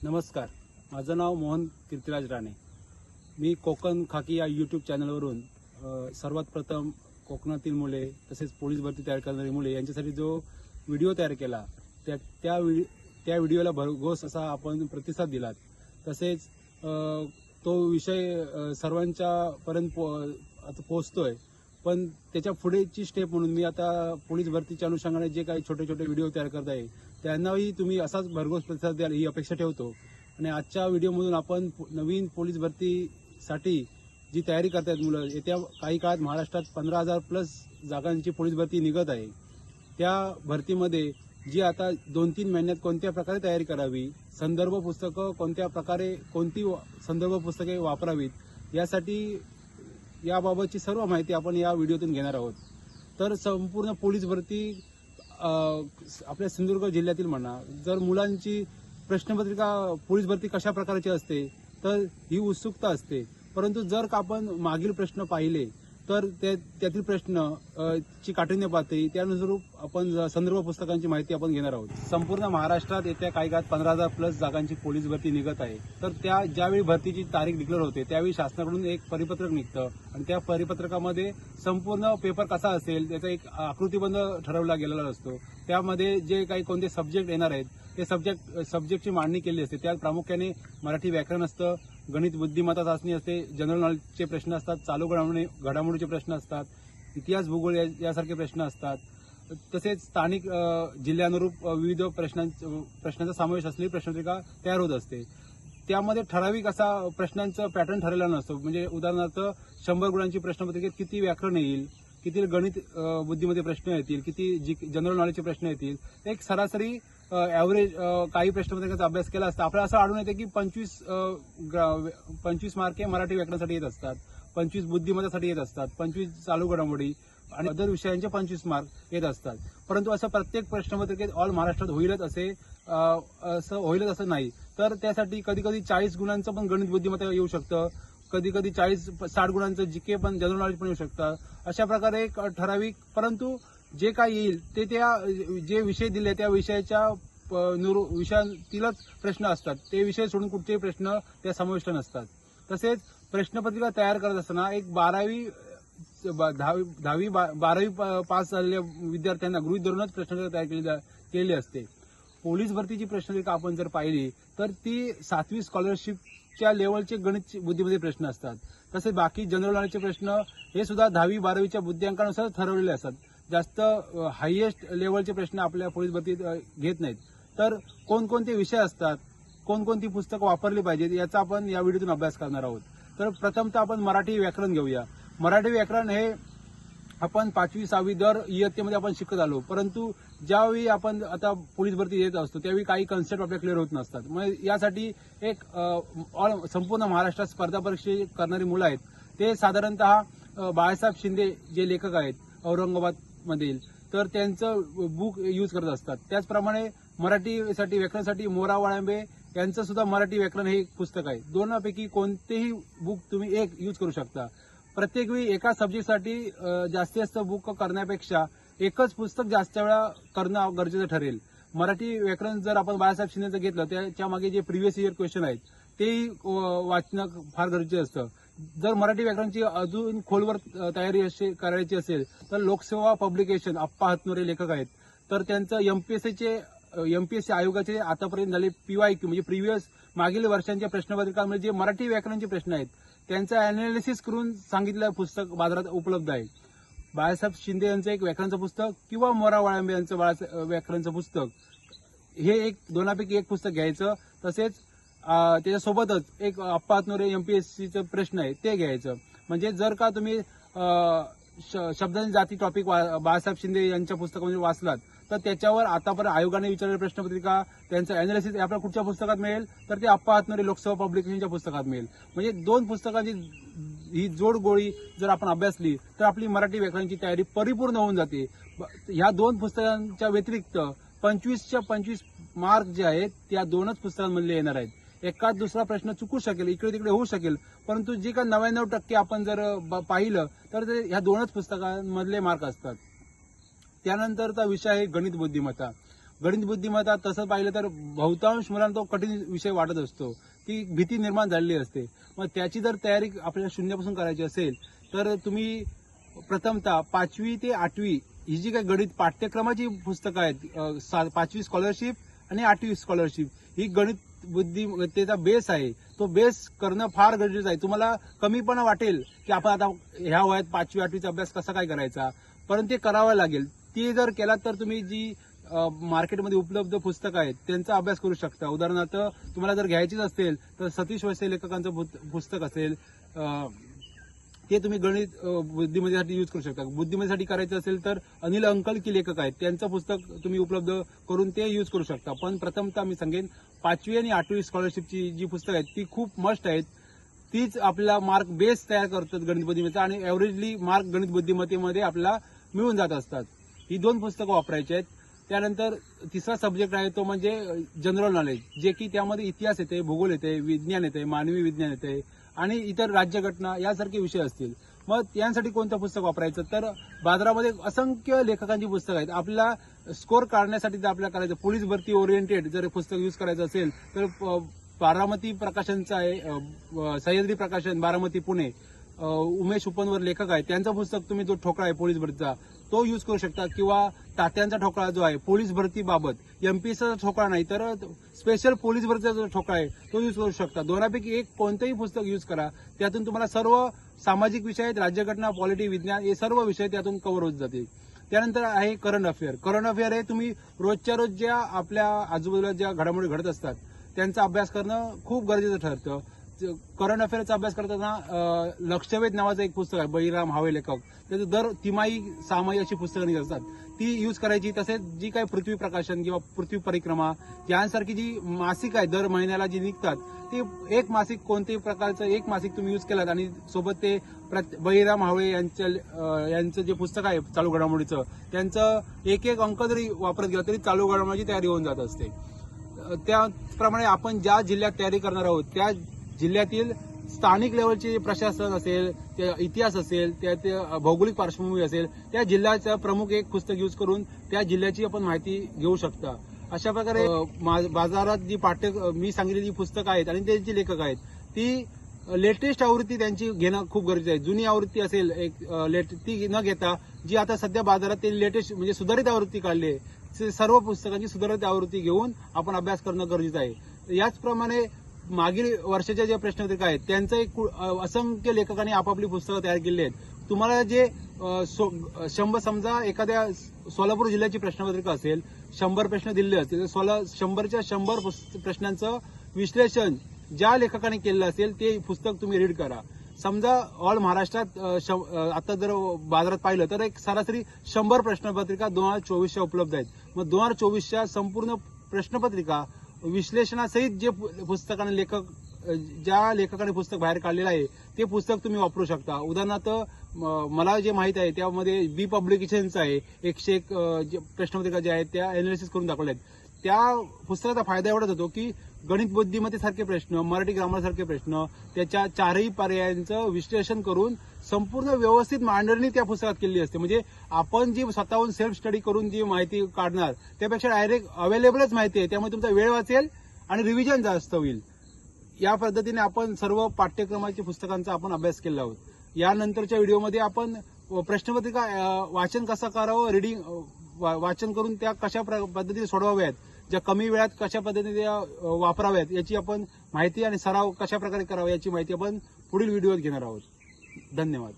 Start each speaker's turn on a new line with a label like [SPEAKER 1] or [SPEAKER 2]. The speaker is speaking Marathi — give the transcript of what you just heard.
[SPEAKER 1] नमस्कार, माझं नाव मोहन कीर्तिराज राणे। मी कोकण खाकी या यूट्यूब चॅनलवरून सर्वात प्रथम कोकणातील मुले तसेच पोलीस भरती तयार करणारी मुले यांच्यासाठी जो व्हिडिओ तयार केला त्या व्हिडिओला भरघोस असा आपण प्रतिसाद दिलात। तसेच तो विषय सर्वांच्या पर्यंत आता पोहोचतोय, पण त्याच्या पुढेची स्टेप म्हणून मी आता पोलीस भरतीच्या अनुषंगाने जे काही छोटे छोटे व्हिडिओ तयार करत आहे त्यांनाही तुम्ही असाच भरघोस प्रतिसाद द्याल ही अपेक्षा ठेवतो। आणि आजच्या व्हिडिओमधून आपण नवीन पोलीस भरतीसाठी जी तयारी करतायत मुलं, येत्या काही काळात महाराष्ट्रात 15,000+ जागांची पोलीस भरती निघत आहे। त्या भरतीमध्ये जी आता 2-3 महिन्यात कोणत्या प्रकारे तयारी करावी, संदर्भ पुस्तकं कोणत्या प्रकारे, कोणती संदर्भ पुस्तके वापरावीत, यासाठी याबाबतची सर्व माहिती आपण या व्हिडिओतून घेणार आहोत। तर संपूर्ण पोलीस भरती आपल्या सिंधुदुर्ग जिल्ह्यातील म्हणा, जर मुलांची प्रश्नपत्रिका पोलीस भरती कशा प्रकारची असते तर ही उत्सुकता असते, परंतु जर का आपण मागील प्रश्न पाहिले तर त्यातील प्रश्न ची काठिण्य पातळी त्यानुसार आपण संदर्भ पुस्तकांची माहिती आपण घेणार आहोत। संपूर्ण महाराष्ट्रात येत्या काही काळात 15,000+ जागांची पोलीस भरती निघत आहे। तर त्या ज्यावेळी भरतीची तारीख डिक्लेअर होते त्यावेळी शासनाकडून एक परिपत्रक निघतं आणि त्या परिपत्रकामध्ये संपूर्ण पेपर कसा असेल त्याचा एक आकृतीबंध ठरवला गेलेला असतो। त्यामध्ये जे काही कोणते सब्जेक्ट येणार आहेत ते सब्जेक्टची मांडणी केली असते। त्यात प्रामुख्याने मराठी व्याकरण असतं, गणित बुद्धिमत्ता चाचणी असते, जनरल नॉलेजचे प्रश्न असतात, चालू घडामोडीचे प्रश्न असतात, इतिहास भूगोल यासारखे प्रश्न असतात। तसेच स्थानिक जिल्ह्यानुरूप विविध प्रश्नांचा समावेश असलेली प्रश्नपत्रिका तयार होत असते। त्यामध्ये ठराविक असा प्रश्नांचा पॅटर्न ठरलेला नसतो। म्हणजे उदाहरणार्थ 100 गुणांची प्रश्नपत्रिकेत किती व्याकरण येईल, किती गणित बुद्धीमध्ये प्रश्न येतील, किती जनरल नॉलेजचे प्रश्न येतील, एक सरासरी ॲव्हरेज काही प्रश्नपत्रिकांचा अभ्यास केला असता आपल्याला असं आढळून येते की 25 मार्क हे मराठी व्याकरणासाठी येत असतात, 25 बुद्धिमत्तेसाठी येत असतात, 25 चालू घडामोडी आणि इतर विषयांचे 25 मार्क येत असतात। परंतु असं प्रत्येक प्रश्नपत्रिकेत ऑल महाराष्ट्रात होईलच असं नाही। तर त्यासाठी कधी कधी 40 गुणांचं पण गणित बुद्धिमत्ता येऊ शकतं, कधी कधी 40-60 गुणांचं जीके पण जनरल नॉलेज पण येऊ शकतं। अशा प्रकारे एक ठराविक, परंतु जे काही येईल ते त्या जे विषय दिले त्या विषयाच्या विषयातीलच प्रश्न असतात। ते विषय सोडून कुठचेही प्रश्न त्या समाविष्ट नसतात। तसेच प्रश्नपत्रिका तयार करत असताना एक 12वी पास झालेल्या विद्यार्थ्यांना गृहीत धरूनच प्रश्नपत्रिका तयार केलेली असते। पोलीस भरतीची प्रश्नपत्रिका आपण जर पाहिली तर ती 7वी स्कॉलरशिपच्या लेवलचे गणित बुद्धीमध्ये प्रश्न असतात। तसेच बाकी जनरल नॉलेजचे प्रश्न हे सुद्धा 10वी-12वीच्या बुद्ध्यांकानुसार ठरवलेले असतात। जास्त हायएस्ट लेवलचे प्रश्न आपल्या पोलीस भरतीत घेत नाहीत। तर कोणकोणते विषय असतात, कोणकोणती पुस्तकं वापरली पाहिजेत याचा आपण या व्हिडिओतून अभ्यास करणार आहोत। तर प्रथमतः आपण मराठी व्याकरण घेऊया। मराठी व्याकरण हे आपण 5वी-6वी दर इयत्तेमध्ये आपण शिकत आलो, परंतु ज्यावेळी आपण आता पोलीस भरती देत असतो त्यावेळी काही कन्सेप्ट आपल्या क्लिअर होत नसतात। मग यासाठी एक संपूर्ण महाराष्ट्रात स्पर्धा परीक्षा करणारी मुलं आहेत ते साधारणतः बाळासाहेब शिंदे जे लेखक आहेत औरंगाबाद मधील, तर त्यांचं बुक यूज करत असतात। त्याचप्रमाणे मराठीसाठी व्याकरणासाठी मोरा वाळंबे यांचं सुद्धा मराठी व्याकरण हे एक पुस्तक आहे। दोनापैकी कोणतेही बुक तुम्ही एक यूज करू शकता। प्रत्येक वेळी एका सब्जेक्टसाठी जास्तीत जास्त बुक करण्यापेक्षा एकच पुस्तक जास्त वेळा करणं गरजेचं ठरेल। मराठी व्याकरण जर आपण बाळासाहेब शिंदेचं घेतलं त्याच्या मागे जे प्रिव्हियस इयर क्वेश्चन आहेत तेही वाचणं फार गरजेचं असतं। जर मराठी व्याकरणाची अजून खोलवर तयारी करायची असेल तर लोकसेवा पब्लिकेशन अप्पा हातनोरे लेखक आहेत, तर त्यांचं एमपीएससी आयोगाचे आतापर्यंत झाले PYQ म्हणजे प्रिव्हियस मागील वर्षांच्या प्रश्नपत्रिकांमध्ये जे मराठी व्याकरणाचे प्रश्न आहेत त्यांचं अॅनालिसिस करून सांगितलेलं पुस्तक बाजारात उपलब्ध आहे। बाळासाहेब शिंदे यांचं एक व्याकरणाचं पुस्तक किंवा मोरा वाळंबे यांचं व्याकरणाचं पुस्तक हे एक दोनापैकी एक पुस्तक घ्यायचं। तसेच त्याच्यासोबतच एक अप्पा हातनोरे एमपीएससीचं प्रश्न आहे ते घ्यायचं। म्हणजे जर का तुम्ही शब्दांची जाती टॉपिक बाळासाहेब शिंदे यांच्या पुस्तकामध्ये वाचलात तर त्याच्यावर आतापर्यंत आयोगाने विचारलेली प्रश्नपत्रिका त्यांचं अॅनालिसिस आपल्याला कुठच्या पुस्तकात मिळेल तर ते अप्पा हातनोरे लोकसेवा पब्लिकेशनच्या पुस्तकात मिळेल। म्हणजे 2 पुस्तकांची ही जोडगोळी जर आपण अभ्यासली तर आपली मराठी व्याकरणाची तयारी परिपूर्ण होऊन जाते। ह्या 2 पुस्तकांच्या व्यतिरिक्त 25च्या 25 मार्क जे आहेत त्या 2च पुस्तकांमधले येणार आहेत। एखाद दुसरा प्रश्न चुकू शकेल, इकडे तिकडे होऊ शकेल, परंतु जे काही 99% आपण जर पाहिलं तर ते ह्या 2च पुस्तकांमधले मार्क असतात। त्यानंतरचा विषय आहे गणित बुद्धिमत्ता। गणित बुद्धिमत्ता तसं पाहिलं तर बहुतांश मुलांना तो कठीण विषय वाटत असतो, ती भीती निर्माण झालेली असते. मग त्याची जर तयारी आपल्याला शून्यापासून करायची असेल तर तुम्ही प्रथमतः 5वी ते 8वी ही जी काही गणित पाठ्यक्रमाची पुस्तकं आहेत, 5वी स्कॉलरशिप आणि 8वी स्कॉलरशिप, ही गणित बुद्धिमत्तेचा बेस आहे. तो बेस करणं फार गरजेचं आहे. तुम्हाला कमीपणा वाटेल की आपण आता ह्या वयात 5वी 8वीचा अभ्यास कसा काय करायचा, परंतु ते करावं लागेल. ते जर केलात तर तुम्ही जी मार्केटमध्ये उपलब्ध पुस्तकं आहेत त्यांचा अभ्यास करू शकता. उदाहरणार्थ तुम्हाला जर घ्यायचीच असेल तर सतीश वैसे लेखकांचं पुस्तक असेल, ते तुम्ही गणित बुद्धिमत्तेसाठी यूज करू शकता. बुद्धिमत्तेसाठी करायचं असेल तर अनिल अंकलकी लेखक आहेत, त्यांचं पुस्तक तुम्ही उपलब्ध करून ते यूज करू शकता. पण प्रथमतः मी सांगेन 5वी आणि 8वी स्कॉलरशिपची जी पुस्तकं आहेत ती खूप मस्ट आहेत. तीच आपला मार्क बेस तयार करतात गणित बुद्धिमत्ता, आणि एव्हरेजली मार्क गणित बुद्धिमत्तेमध्ये आपल्याला मिळून जात असतात. ही 2 पुस्तकं वापरायची आहेत. त्यानंतर तिसरा सब्जेक्ट आहे तो म्हणजे जनरल नॉलेज, जे की त्यामध्ये इतिहास येते, भूगोल येते, विज्ञान येते, मानवी विज्ञान येते आणि इतर राज्यघटना यासारखे विषय असतील. मग यांसाठी कोणतं पुस्तक वापरायचं, तर बाजारामध्ये असंख्य लेखकांची पुस्तकं आहेत. आपल्याला स्कोर काढण्यासाठी जर आपल्याला करायचं, पोलीस भरती ओरिएंटेड जर पुस्तक यूज करायचं असेल तर बारामती प्रकाशनचं आहे, सह्याद्री प्रकाशन बारामती पुणे, उमेश उपनवर लेखक आहे, त्यांचं पुस्तक तुम्ही जो ठोकळा आहे पोलीस भरतीचा तो यूज करू शकता. किंवा तात्यांचा ठोकळा जो आहे पोलीस भरतीबाबत, एमपीएसचा ठोकळा नाही तर स्पेशल पोलीस भरतीचा जो ठोकळा आहे तो यूज करू शकता. दोन्हीपैकी एक कोणतंही पुस्तक यूज करा. त्यातून तुम्हाला सर्व सामाजिक विषय आहेत, राज्यघटना, पॉलिटी, विज्ञान हे सर्व विषय त्यातून कव्हर होत जातील. त्यानंतर आहे करंट अफेअर. करंट अफेअर हे तुम्ही रोजच्या रोज ज्या आपल्या आजूबाजूला ज्या घडामोडी घडत असतात त्यांचा अभ्यास करणं खूप गरजेचं ठरतं. करंट अफेअरचा अभ्यास करताना लक्षवेध नावाचं एक पुस्तक आहे, बळीराम हावे लेखक, त्याचं दर तिमाही 6 माही अशी पुस्तकं निघत असतात, ती यूज करायची. तसेच जी काही पृथ्वी प्रकाशन किंवा पृथ्वी परिक्रमा यांसारखी जी मासिक आहे दर महिन्याला जी निघतात, ते एक मासिक कोणत्याही प्रकारचं एक मासिक तुम्ही यूज केलात आणि सोबत ते बळीराम हावे यांचं जे पुस्तक आहे चालू घडामोडीचं, त्यांचं एक अंक जरी वापरत गेला तरी चालू घडामोडीची तयारी होऊन जात असते. त्याप्रमाणे आपण ज्या जिल्ह्यात तयारी करणार आहोत त्या जिल्ह्यातील स्थानिक लेवलचे प्रशासन असेल, त्या इतिहास असेल, त्या भौगोलिक पार्श्वभूमी असेल, त्या जिल्ह्याचं प्रमुख एक पुस्तक यूज करून त्या जिल्ह्याची आपण माहिती घेऊ शकता. अशा प्रकारे बाजारात जी मी सांगितलेली पुस्तकं आहेत आणि त्यांची लेखक आहेत ती लेटेस्ट आवृत्ती त्यांची घेणं खूप गरजेचं आहे. जुनी आवृत्ती असेल ती न घेता जी आता सध्या बाजारात ते लेटेस्ट म्हणजे सुधारित आवृत्ती काढली आहे, सर्व पुस्तकांची सुधारित आवृत्ती घेऊन आपण अभ्यास करणं गरजेचं आहे. याचप्रमाणे मागील वर्षाच्या ज्या प्रश्नपत्रिका आहेत त्यांचं एक असंख्य लेखकांनी आपापली पुस्तकं तयार केली आहेत. तुम्हाला जे 100 समजा एखाद्या सोलापूर जिल्ह्याची प्रश्नपत्रिका असेल, 100 प्रश्न दिले असतील, 100च्या 100 प्रश्नांचं विश्लेषण ज्या लेखकाने केलेलं असेल ते पुस्तक तुम्ही रीड करा. समजा ऑल महाराष्ट्रात आता जर बाजारात पाहिलं तर एक सरासरी 100 प्रश्नपत्रिका 2024च्या उपलब्ध आहेत. मग 2024च्या संपूर्ण प्रश्नपत्रिका विश्लेषणासहित जे पुस्तकाने ज्या लेखकाने पुस्तक बाहेर काढलेलं आहे ते पुस्तक तुम्ही वापरू शकता. उदाहरणार्थ मला जे माहित आहे त्यामध्ये बी पब्लिकेशनचं आहे, 101 प्रश्नपत्रिका ज्या आहेत त्या अनालिसिस करून दाखवल्या आहेत. त्या पुस्तकाचा फायदा एवढाच होतो की गणित बुद्धिमत्तेसारखे प्रश्न, मराठी ग्रामर सारखे प्रश्न, त्याच्या 4ही पर्यायांचं विश्लेषण करून संपूर्ण व्यवस्थित मांडणी त्या पुस्तकात केलेली असते. म्हणजे आपण जी स्वतःहून सेल्फ स्टडी करून जी माहिती काढणार त्यापेक्षा डायरेक्ट अवेलेबलच माहिती आहे, त्यामुळे तुमचा वेळ वाचेल आणि रिव्हिजन जास्त होईल. या पद्धतीने आपण सर्व पाठ्यक्रमाच्या पुस्तकांचा आपण अभ्यास केला आहोत. यानंतरच्या व्हिडिओमध्ये आपण प्रश्नपत्रिका वाचन कसं करावं, वाचन करून त्या कशा पद्धतीने सोडवाव्यात, ज्या कमी वेळात कशा पद्धतीने वापराव्यात याची आपण माहिती आणि सराव कशा प्रकारे करावा याची माहिती आपण पुढील व्हिडिओत घेणार आहोत. धन्यवाद.